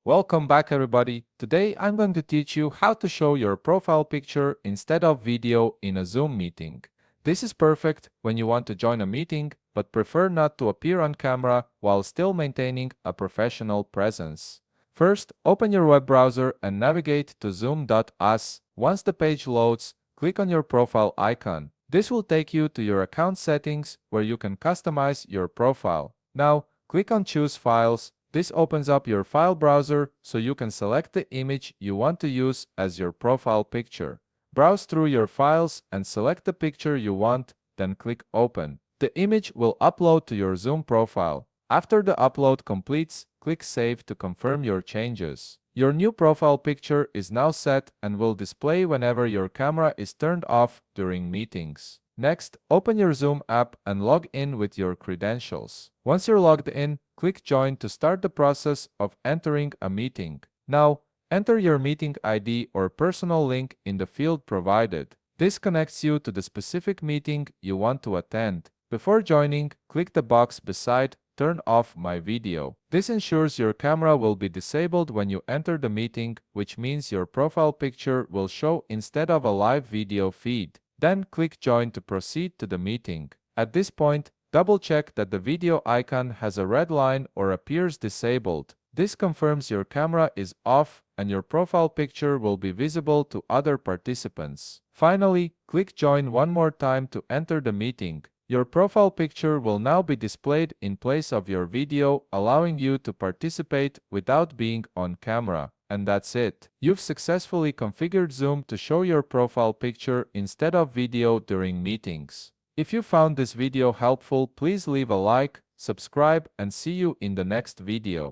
Welcome back everybody. Today I'm going to teach you how to show your profile picture instead of video in a Zoom meeting. This is perfect when you want to join a meeting but prefer not to appear on camera while still maintaining a professional presence. First, open your web browser and navigate to zoom.us. Once the page loads, click on your profile icon. This will take you to your account settings where you can customize your profile. Now, click on Choose Files. This opens up your file browser so you can select the image you want to use as your profile picture. Browse through your files and select the picture you want, then click Open. The image will upload to your Zoom profile. After the upload completes, click Save to confirm your changes. Your new profile picture is now set and will display whenever your camera is turned off during meetings. Next, open your Zoom app and log in with your credentials. Once you're logged in, click Join to start the process of entering a meeting. Now, enter your meeting ID or personal link in the field provided. This connects you to the specific meeting you want to attend. Before joining, click the box beside Turn off my video. This ensures your camera will be disabled when you enter the meeting, which means your profile picture will show instead of a live video feed. Then click Join to proceed to the meeting. At this point, double-check that the video icon has a red line or appears disabled. This confirms your camera is off and your profile picture will be visible to other participants. Finally, click Join one more time to enter the meeting. Your profile picture will now be displayed in place of your video, allowing you to participate without being on camera. And that's it. You've successfully configured Zoom to show your profile picture instead of video during meetings. If you found this video helpful, please leave a like, subscribe, and see you in the next video.